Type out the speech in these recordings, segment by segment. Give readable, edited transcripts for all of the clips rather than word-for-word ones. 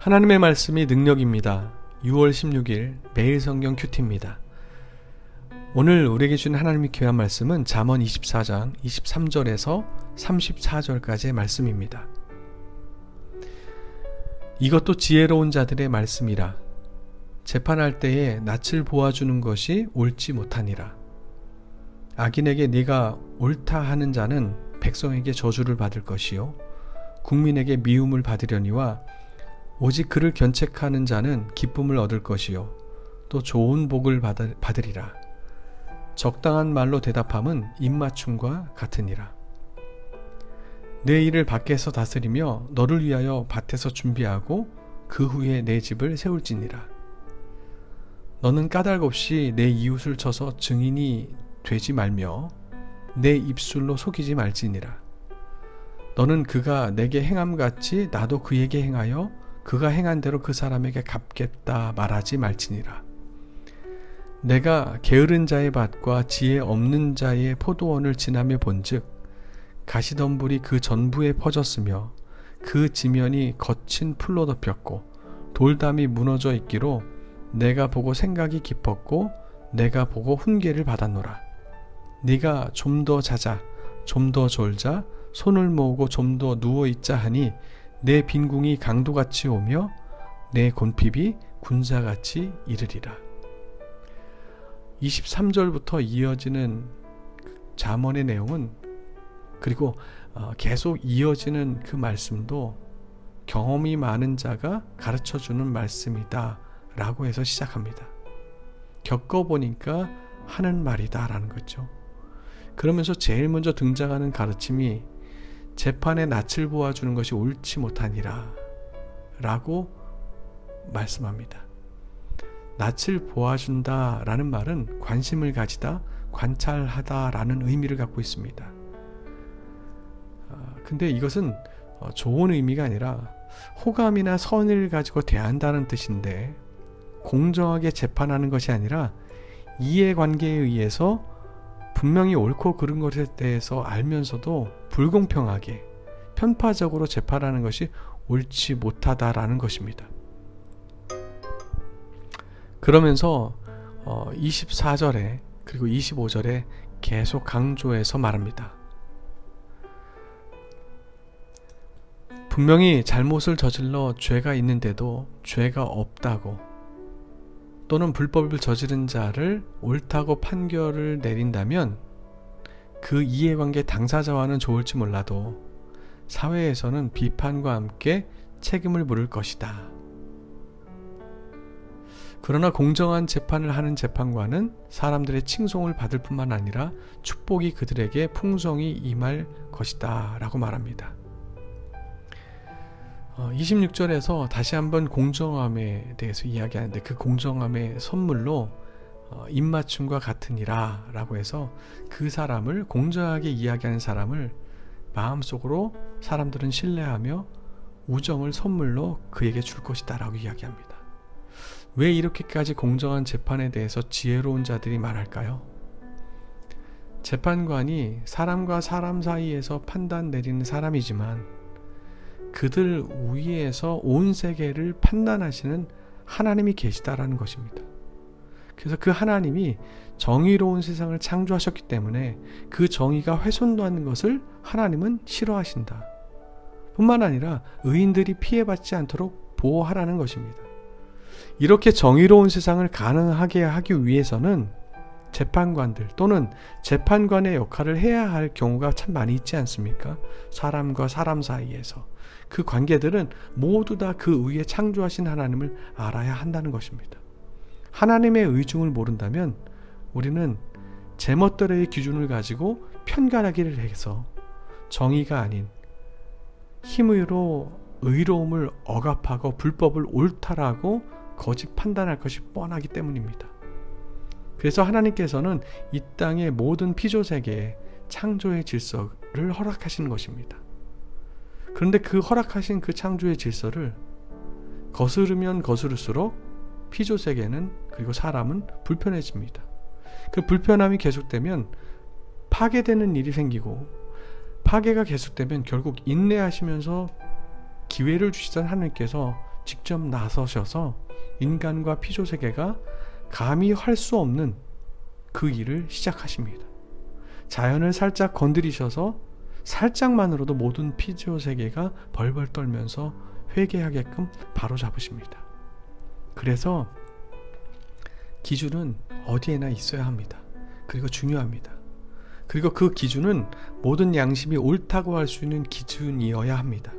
하나님의 말씀이 능력입니다. 6월 16일 매일 성경 큐티입니다. 오늘 우리에게 주신 하나님의 귀한 말씀은 잠언 24장 23절에서 34절까지의 말씀입니다. 이것도 지혜로운 자들의 말씀이라. 재판할 때에 낯을 보아주는 것이 옳지 못하니라. 악인에게 네가 옳다 하는 자는 백성에게 저주를 받을 것이요 국민에게 미움을 받으려니와 오직 그를 견책하는 자는 기쁨을 얻을 것이요 또 좋은 복을 받으리라. 적당한 말로 대답함은 입맞춤과 같으니라. 내 일을 밖에서 다스리며 너를 위하여 밭에서 준비하고 그 후에 내 집을 세울지니라. 너는 까닭 없이 내 이웃을 쳐서 증인이 되지 말며 내 입술로 속이지 말지니라. 너는 그가 내게 행함같이 나도 그에게 행하여 그가 행한 대로 그 사람에게 갚겠다 말하지 말지니라. 내가 게으른 자의 밭과 지혜 없는 자의 포도원을 지나며 본즉 가시덤불이 그 전부에 퍼졌으며 그 지면이 거친 풀로 덮였고 돌담이 무너져 있기로 내가 보고 생각이 깊었고 내가 보고 훈계를 받았노라. 네가 좀 더 자자 좀 더 졸자 손을 모으고 좀 더 누워있자 하니 내 빈궁이 강도같이 오며 내 곤핍이 군사같이 이르리라. 23절부터 이어지는 잠언의 내용은 그리고 계속 이어지는 그 말씀도 경험이 많은 자가 가르쳐주는 말씀이다 라고 해서 시작합니다. 겪어보니까 하는 말이다 라는 거죠. 그러면서 제일 먼저 등장하는 가르침이 재판에 낯을 보아주는 것이 옳지 못하니라 라고 말씀합니다. 낯을 보아준다 라는 말은 관심을 가지다, 관찰하다 라는 의미를 갖고 있습니다. 근데 이것은 좋은 의미가 아니라 호감이나 선의를 가지고 대한다는 뜻인데 공정하게 재판하는 것이 아니라 이해관계에 의해서 분명히 옳고 그른 것에 대해서 알면서도 불공평하게 편파적으로 재판하는 것이 옳지 못하다라는 것입니다. 그러면서 24절에 그리고 25절에 계속 강조해서 말합니다. 분명히 잘못을 저질러 죄가 있는데도 죄가 없다고 또는 불법을 저지른 자를 옳다고 판결을 내린다면 그 이해관계 당사자와는 좋을지 몰라도 사회에서는 비판과 함께 책임을 물을 것이다. 그러나 공정한 재판을 하는 재판관은 사람들의 칭송을 받을 뿐만 아니라 축복이 그들에게 풍성히 임할 것이다 라고 말합니다. 26절에서 다시 한번 공정함에 대해서 이야기하는데 그 공정함의 선물로 입맞춤과 같으니라 라고 해서 그 사람을 공정하게 이야기하는 사람을 마음속으로 사람들은 신뢰하며 우정을 선물로 그에게 줄 것이다 라고 이야기합니다. 왜 이렇게까지 공정한 재판에 대해서 지혜로운 자들이 말할까요? 재판관이 사람과 사람 사이에서 판단 내리는 사람이지만 그들 위에서 온 세계를 판단하시는 하나님이 계시다라는 것입니다. 그래서 그 하나님이 정의로운 세상을 창조하셨기 때문에 그 정의가 훼손되는 것을 하나님은 싫어하신다. 뿐만 아니라 의인들이 피해받지 않도록 보호하라는 것입니다. 이렇게 정의로운 세상을 가능하게 하기 위해서는 재판관들 또는 재판관의 역할을 해야 할 경우가 참 많이 있지 않습니까? 사람과 사람 사이에서 그 관계들은 모두 다 그 위에 창조하신 하나님을 알아야 한다는 것입니다. 하나님의 의중을 모른다면 우리는 제멋대로의 기준을 가지고 편가르기를 해서 정의가 아닌 힘으로 의로움을 억압하고 불법을 옳다라고 거짓 판단할 것이 뻔하기 때문입니다. 그래서 하나님께서는 이 땅의 모든 피조세계에 창조의 질서를 허락하시는 것입니다. 그런데 그 허락하신 그 창조의 질서를 거스르면 거스를수록 피조세계는 그리고 사람은 불편해집니다. 그 불편함이 계속되면 파괴되는 일이 생기고 파괴가 계속되면 결국 인내하시면서 기회를 주시던 하나님께서 직접 나서셔서 인간과 피조세계가 감히 할 수 없는 그 일을 시작하십니다. 자연을 살짝 건드리셔서 살짝만으로도 모든 피조세계가 벌벌 떨면서 회개하게끔 바로잡으십니다. 그래서 기준은 어디에나 있어야 합니다. 그리고 중요합니다. 그리고 그 기준은 모든 양심이 옳다고 할 수 있는 기준이어야 합니다.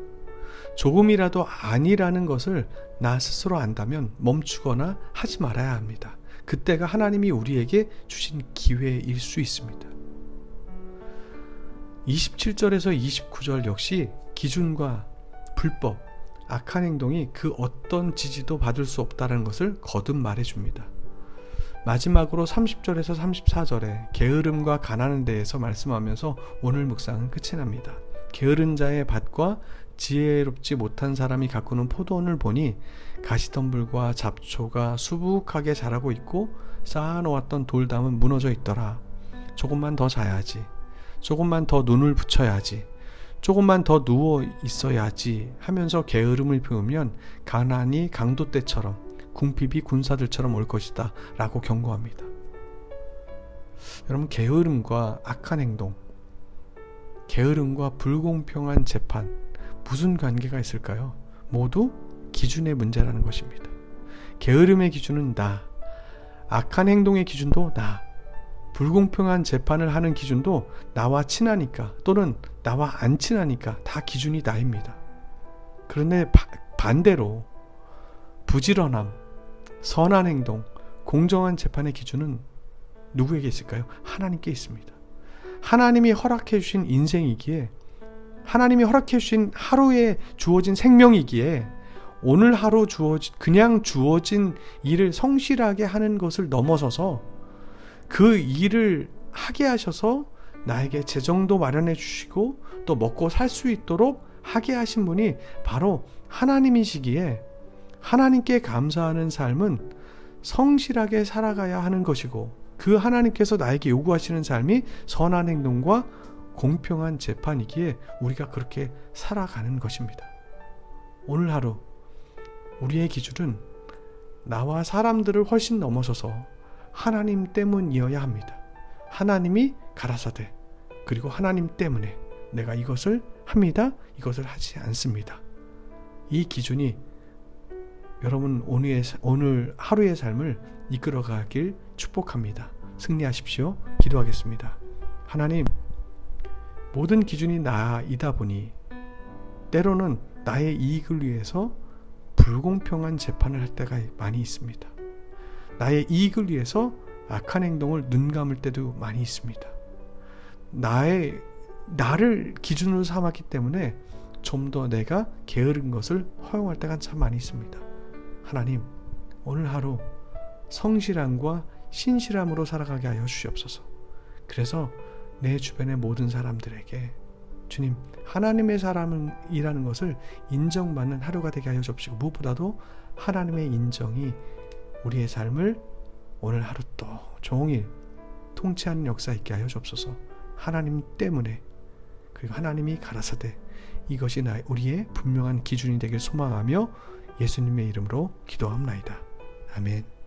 조금이라도 아니라는 것을 나 스스로 안다면 멈추거나 하지 말아야 합니다. 그때가 하나님이 우리에게 주신 기회일 수 있습니다. 27절에서 29절 역시 기준과 불법, 악한 행동이 그 어떤 지지도 받을 수 없다는 것을 거듭 말해줍니다. 마지막으로 30절에서 34절에 게으름과 가난에 대해서 말씀하면서 오늘 묵상은 끝이 납니다. 게으른 자의 밭과 지혜롭지 못한 사람이 가꾸는 포도원을 보니 가시덤불과 잡초가 수북하게 자라고 있고 쌓아놓았던 돌담은 무너져 있더라. 조금만 더 자야지. 조금만 더 눈을 붙여야지. 조금만 더 누워 있어야지 하면서 게으름을 피우면 가난이 강도 때처럼 궁핍이 군사들처럼 올 것이다 라고 경고합니다. 여러분, 게으름과 악한 행동, 게으름과 불공평한 재판, 무슨 관계가 있을까요? 모두 기준의 문제라는 것입니다. 게으름의 기준은 나, 악한 행동의 기준도 나, 불공평한 재판을 하는 기준도 나와 친하니까 또는 나와 안 친하니까 다 기준이 나입니다. 그런데 반대로 부지런함, 선한 행동, 공정한 재판의 기준은 누구에게 있을까요? 하나님께 있습니다. 하나님이 허락해 주신 인생이기에, 하나님이 허락해 주신 하루에 주어진 생명이기에 오늘 하루 그냥 주어진 일을 성실하게 하는 것을 넘어서서 그 일을 하게 하셔서 나에게 재정도 마련해 주시고 또 먹고 살 수 있도록 하게 하신 분이 바로 하나님이시기에 하나님께 감사하는 삶은 성실하게 살아가야 하는 것이고, 그 하나님께서 나에게 요구하시는 삶이 선한 행동과 공평한 재판이기에 우리가 그렇게 살아가는 것입니다. 오늘 하루 우리의 기준은 나와 사람들을 훨씬 넘어서서 하나님 때문이어야 합니다. 하나님이 가라사대, 그리고 하나님 때문에 내가 이것을 합니다, 이것을 하지 않습니다. 이 기준이 여러분 오늘 하루의 삶을 이끌어가길 축복합니다. 승리하십시오. 기도하겠습니다. 하나님, 모든 기준이 나이다 보니 때로는 나의 이익을 위해서 불공평한 재판을 할 때가 많이 있습니다. 나의 이익을 위해서 악한 행동을 눈 감을 때도 많이 있습니다. 나를 기준으로 삼았기 때문에 좀 더 내가 게으른 것을 허용할 때가 참 많이 있습니다. 하나님, 오늘 하루 성실함과 신실함으로 살아가게 하여 주시옵소서. 그래서 내 주변의 모든 사람들에게 주님, 하나님의 사람이라는 것을 인정받는 하루가 되게 하여 주옵시고, 무엇보다도 하나님의 인정이 우리의 삶을 오늘 하루 또 종일 통치하는 역사 있게 하여 주옵소서. 하나님 때문에, 그리고 하나님이 가라사대 이것이 우리의 분명한 기준이 되길 소망하며 예수님의 이름으로 기도합나이다. 아멘.